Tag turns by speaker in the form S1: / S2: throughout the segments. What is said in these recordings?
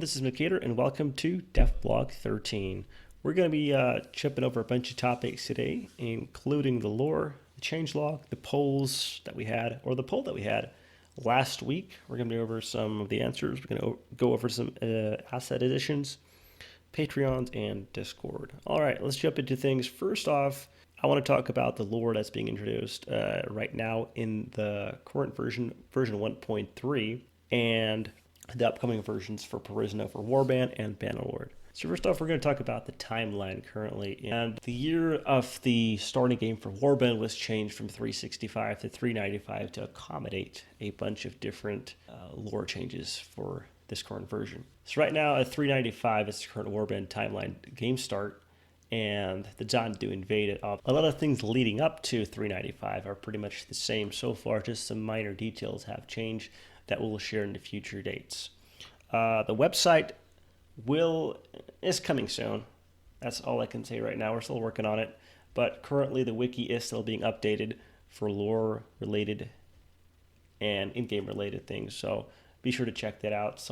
S1: this is Michadr, and welcome to Devblog 13. We're going to be chipping over a bunch of topics today, including the lore, the changelog, the polls that we had, or the poll that we had last week. We're going to go over some of the answers. We're going to go over some asset additions, Patreons, and Discord. All right, let's jump into things. First off, I want to talk about the lore that's being introduced right now in the current version 1.3, and the upcoming versions for Perisno for Warband and Bannerlord. So first off, we're going to talk about the timeline currently. And the year of the starting game for Warband was changed from 365 to 395 to accommodate a bunch of different lore changes for this current version. So right now at 395 is the current Warband timeline game start, and the Dawn to invade it. A lot of things leading up to 395 are pretty much the same so far, just some minor details have changed that we'll share in the future dates. The website is coming soon. That's all I can say right now. We're still working on it, but currently the wiki is still being updated for lore related and in-game related things. So be sure to check that out.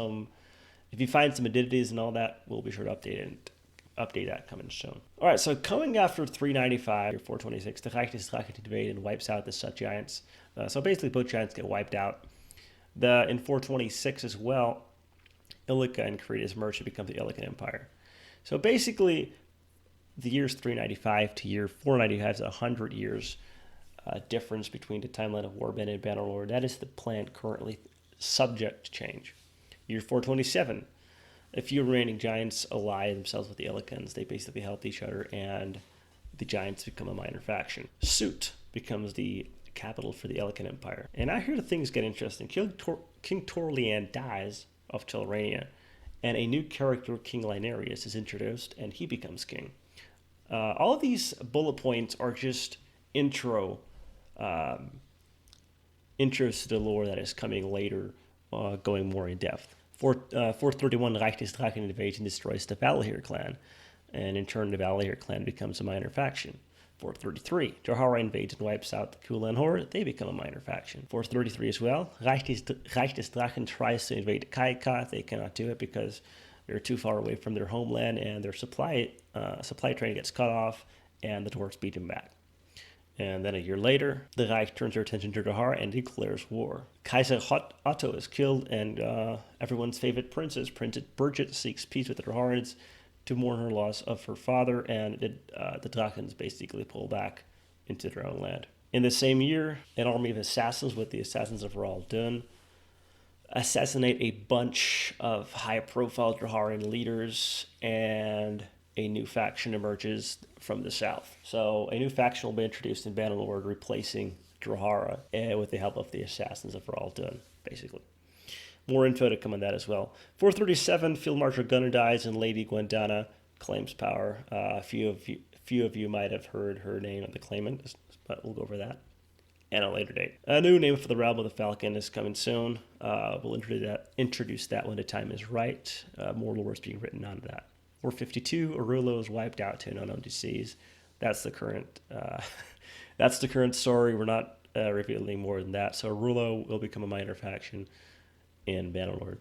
S1: If you find some additions and all that, we'll be sure to update that coming soon. All right, so coming after 395 or 426, the Reich des Drachen invade and wipes out the Sut Giants. So basically both giants get wiped out. In 426 as well, Illica and Cretas merge to become the Illican Empire. So basically, the years 395 to year 495 is 100 years difference between the timeline of Warband and Bannerlord. That is the plan currently subject to change. Year 427, a few remaining giants ally themselves with the Illicans. They basically help each other, and the giants become a minor faction. Sut becomes the capital for the Illican Empire. And I hear the things get interesting. King Torlian dies of Telrania, and a new character, King Linarius, is introduced, and he becomes king. All of these bullet points are just intros to the lore that is coming later, going more in depth. 431, Reich des Drachen invades and destroys the Valahir clan, and in turn the Valahir clan becomes a minor faction. 433, Drahara invades and wipes out the Kulan Horde. They become a minor faction. 433 as well, Reich des Drachen tries to invade Kaika. They cannot do it because they're too far away from their homeland, and their supply train gets cut off, and the Dwarves beat them back. And then a year later, the Reich turns their attention to Drahara and declares war. Kaiser Otto is killed, and everyone's favorite princess, Princess Birgit, seeks peace with the Draharans to mourn her loss of her father, and the Drachens basically pull back into their own land. In the same year, an army of assassins with the Assassins of Raal Dun assassinate a bunch of high-profile Draharan leaders, and a new faction emerges from the south. So a new faction will be introduced in Bannerlord, replacing Drahara, with the help of the Assassins of Raal Dun, basically. More info to come on that as well. 437, Field Marshal Gunnar dies and Lady Gwendana claims power. A few of you might have heard her name of the claimant, but we'll go over that at a later date. A new name for the realm of the Falcon is coming soon. We'll introduce that when the time is right. More lore is being written on that. 452, Arulo is wiped out to an unknown disease. That's the current story. We're not revealing more than that. So Arulo will become a minor faction in Bannerlord.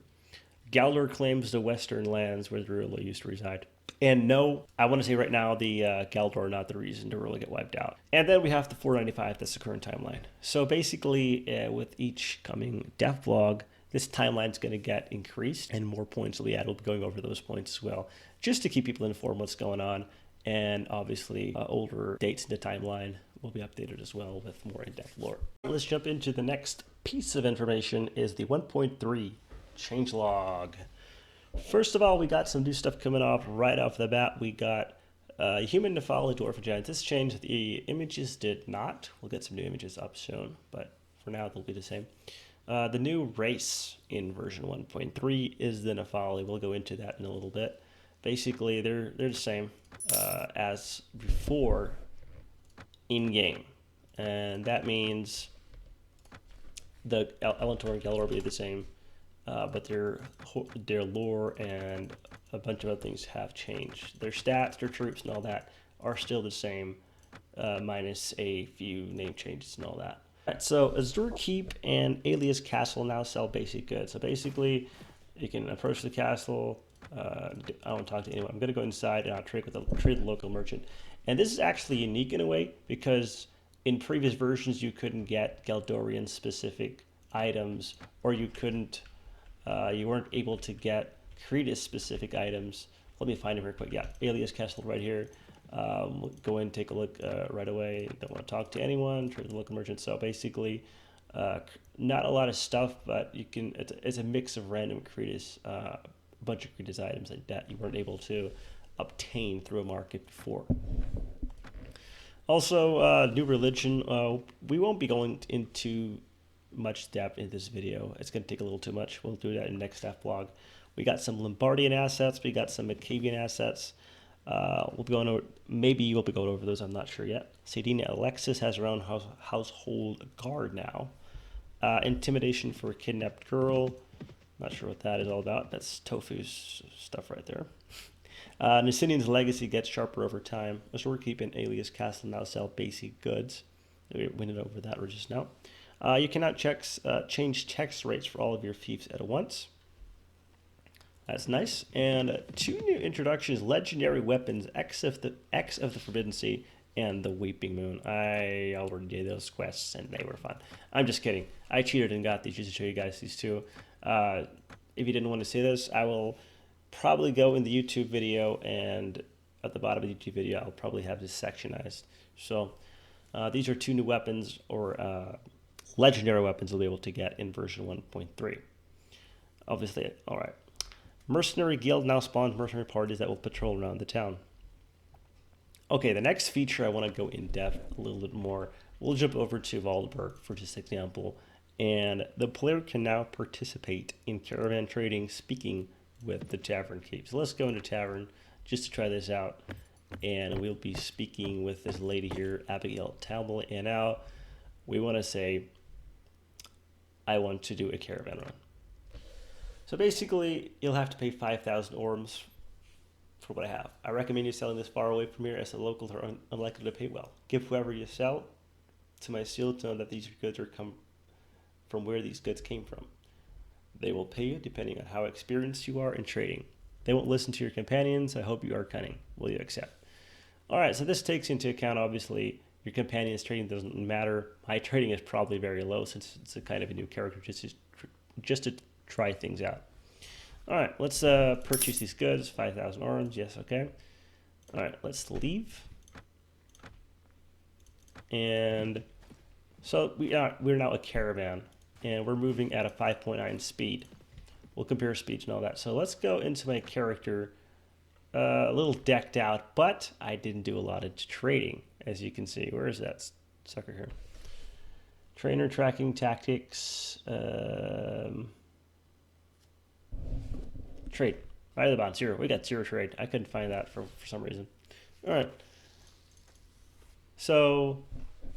S1: Galdor claims the western lands where the Rula used to reside. And no, I want to say right now, the Galdor are not the reason to really get wiped out. And then we have the 495, that's the current timeline. So basically, with each coming devlog, this timeline's going to get increased, and more points will be added. We'll be going over those points as well, just to keep people informed what's going on. And obviously, older dates in the timeline will be updated as well with more in-depth lore. Let's jump into the next piece of information is the 1.3 changelog. First of all, we got some new stuff coming off right off the bat. We got human Nephali, dwarf and giant. This changed. The images did not. We'll get some new images up soon, but for now they'll be the same. The new race in version 1.3 is the Nephali. We'll go into that in a little bit. Basically, they're the same as before in-game, and that means the Elintor and Galdor will be the same, but their lore and a bunch of other things have changed. Their stats, their troops, and all that are still the same, minus a few name changes and all that. Right, so Azure Keep and Alias Castle now sell basic goods. So basically, You can approach the castle. I don't talk to anyone. I'm going to go inside and I'll trade with the local merchant. And this is actually unique in a way because in previous versions you couldn't get Geldorian specific items, or you weren't able to get Cretus specific items. Let me find him here quick. Yeah, Alias Castle right here. Go in, take a look right away. Don't want to talk to anyone. Trade with the local merchant. So basically, not a lot of stuff, but you can. It's a mix of random Cretus, a bunch of Cretus items like that you weren't able to obtain through a market before. Also, new religion. We won't be going into much depth in this video. It's going to take a little too much. We'll do that in the next staff blog. We got some Lombardian assets. We got some Macavian assets. We'll be going over. Maybe we'll be going over those. I'm not sure yet. Sadina Alexis has her own household guard now. Intimidation for a kidnapped girl. Not sure what that is all about. That's Tofu's stuff right there. Nacinian's legacy gets sharper over time. So we're keeping Alias Castle now sell basic goods. We went over that just now. You cannot change text rates for all of your fiefs at once. That's nice. And two new introductions: legendary weapons, X of the Forbidden Sea, and the Weeping Moon. I already did those quests and they were fun. I'm just kidding. I cheated and got these just to show you guys these two. If you didn't want to see this, I will probably go in the YouTube video, and at the bottom of the YouTube video, I'll probably have this sectionized. So these are two new weapons, or legendary weapons you'll be able to get in version 1.3. Obviously, all right. Mercenary Guild now spawns mercenary parties that will patrol around the town. Okay, the next feature I want to go in depth a little bit more. We'll jump over to Waldberg for just example, and the player can now participate in caravan trading, speaking with the tavern keep. So let's go into tavern just to try this out, and we'll be speaking with this lady here, Abigail Talbot, and now we want to say, I want to do a caravan run. So basically, you'll have to pay 5,000 orms for what I have. I recommend you selling this far away from here, as the locals are unlikely to pay well. Give whoever you sell to my seal to know that these goods are come from where these goods came from. They will pay you depending on how experienced you are in trading. They won't listen to your companions. I hope you are cunning. Will you accept? All right, so this takes into account, obviously, your companion's trading doesn't matter. My trading is probably very low since it's a kind of a new character, just to try things out. All right, let's purchase these goods. 5,000 orms. Yes, okay. All right, let's leave. And so we're now a caravan, and we're moving at a 5.9 speed. We'll compare speeds and all that. So let's go into my character. A little decked out, but I didn't do a lot of trading, as you can see. Where is that sucker here? Trainer tracking tactics. Trade. Right at the bottom, 0. We got 0 trade. I couldn't find that for some reason. All right. So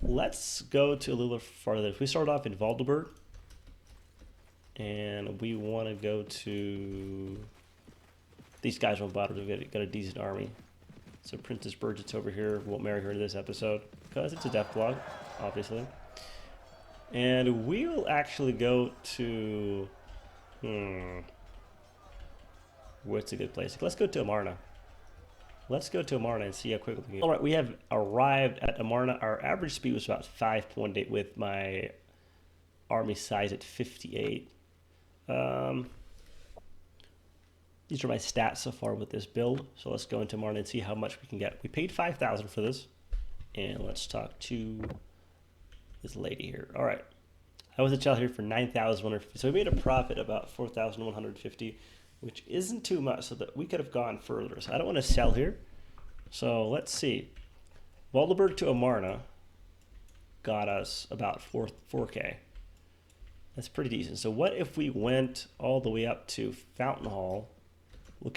S1: let's go to a little farther. If we start off in Waldberg, and we want to go to... These guys won't bother to get a decent army. So Princess Bridget's over here. Won't marry her in this episode because it's a death blog, obviously. And we will actually go to... What's a good place? Let's go to Amarna. Let's go to Amarna and see how quickly we can. All right, we have arrived at Amarna. Our average speed was about 5.8 with my army size at 58. These are my stats so far with this build. So let's go into Amarna and see how much we can get. We paid 5,000 for this. And let's talk to this lady here. All right. I was a child here for 9,150. So we made a profit about 4,150, which isn't too much, so that we could have gone further. So I don't want to sell here. So let's see. Waldberg to Amarna got us about 4K. That's pretty decent. So what if we went all the way up to Fountain Hall? We'll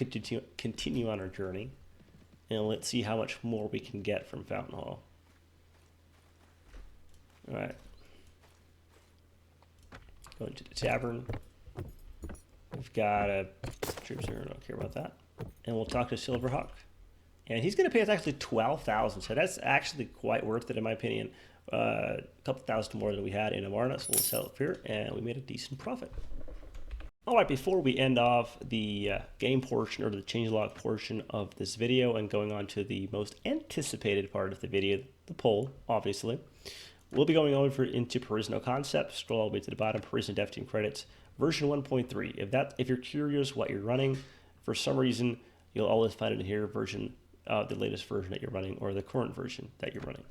S1: continue on our journey, and let's see how much more we can get from Fountain Hall. All right. Going to the tavern. We've got troops here. I don't care about that. And we'll talk to Silverhawk. And he's going to pay us actually 12,000. So that's actually quite worth it, in my opinion. A couple thousand more than we had in Amarna. So we'll sell it here, and we made a decent profit. All right, before we end off the game portion or the changelog portion of this video and going on to the most anticipated part of the video, the poll, obviously, we'll be going over into Perisno concepts. Scroll all the way to the bottom, Perisno Dev Team credits, version 1.3. If you're curious what you're running, for some reason, you'll always find it in here, the latest version that you're running or the current version that you're running.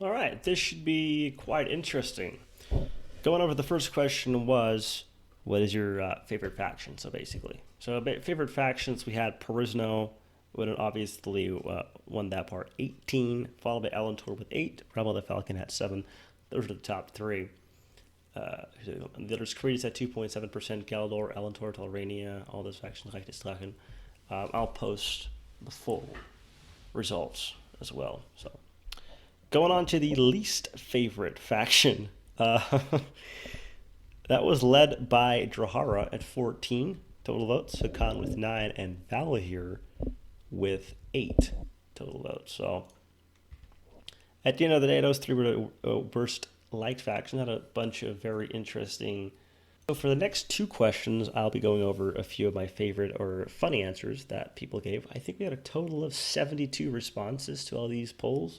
S1: All right, this should be quite interesting. Going over the first question was, what is your favorite faction? So favorite factions, we had Perisno, would obviously won that part, 18, followed by Elintor with 8, Rebel the Falcon had 7. Those are the top 3. The others, Creedus at 2.7%, Galador, Elintor, Telrania, all those factions like this talking. I'll post the full results as well. So going on to the least favorite faction. That was led by Drahara at 14 total votes, Hakkon with 9, and Valahir with 8 total votes. So at the end of the day, those 3 were the worst liked factions. Had a bunch of very interesting. So for the next 2 questions, I'll be going over a few of my favorite or funny answers that people gave. I think we had a total of 72 responses to all these polls.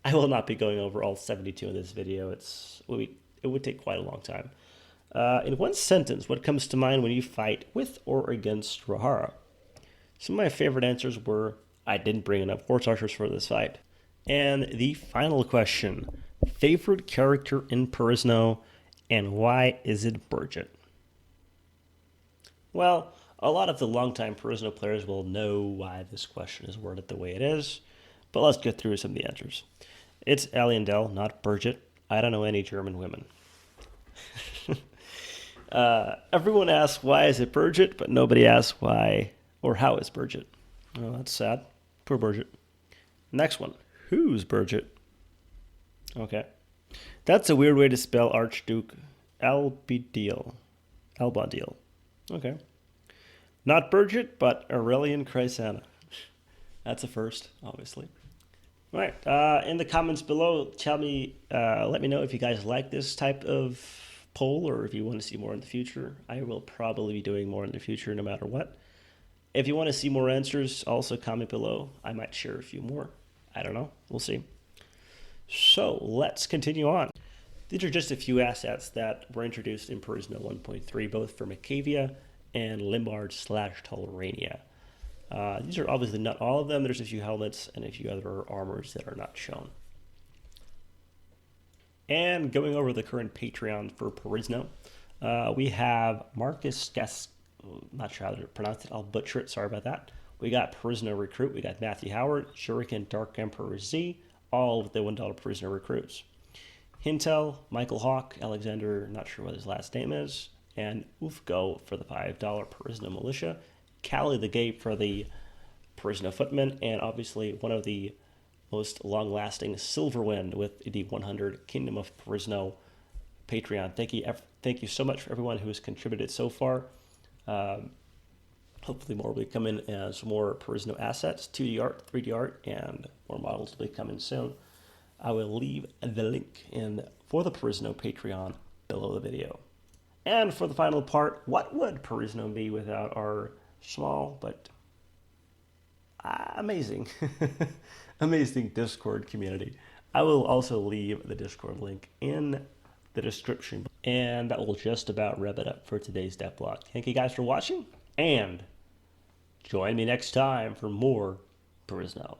S1: I will not be going over all 72 in this video. It would take quite a long time. In one sentence, what comes to mind when you fight with or against Drahara? Some of my favorite answers were, I didn't bring enough horse archers for this fight. And the final question, favorite character in Perisno, and why is it Bridget? Well, a lot of the longtime Perisno players will know why this question is worded the way it is, but let's get through some of the answers. It's Elintor, not Bridget. I don't know any German women. Everyone asks, why is it Bridget? But nobody asks why or how is Bridget. Oh, that's sad. Poor Bridget. Next one. Who's Bridget? Okay. That's a weird way to spell Archduke Albadil. Okay. Not Bridget, but Aurelian Chrysana. That's a first, obviously. All right. In the comments below, let me know if you guys like this type of poll or if you want to see more in the future. I will probably be doing more in the future no matter what. If you want to see more answers, also comment below. I might share a few more. I don't know. We'll see. So let's continue on. These are just a few assets that were introduced in Perisno 1.3, both for Macavia and Limbard/Telrania. These are obviously not all of them. There's a few helmets and a few other armors that are not shown. And going over the current Patreon for Perisno, we have Marcus not sure how to pronounce it. I'll butcher it. Sorry about that. We got Perisno Recruit. We got Matthew Howard, Shuriken, Dark Emperor Z, all with the $1 Perisno recruits. Hintel, Michael Hawk, Alexander, not sure what his last name is, and Ufgo for the $5 Perisno Militia, Callie the Gape for the Perisno Footman, and obviously one of the most long-lasting Silverwind with the 100 Kingdom of Perisno Patreon. Thank you so much for everyone who has contributed so far. Hopefully more will come in as more Perisno assets, 2D art, 3D art, and more models will be coming soon. I will leave the link for the Perisno Patreon below the video. And for the final part, what would Perisno be without our small but amazing amazing Discord community? I will also leave the Discord link in the description, and that will just about wrap it up for today's dev blog. Thank you guys for watching, and join me next time for more Perisno.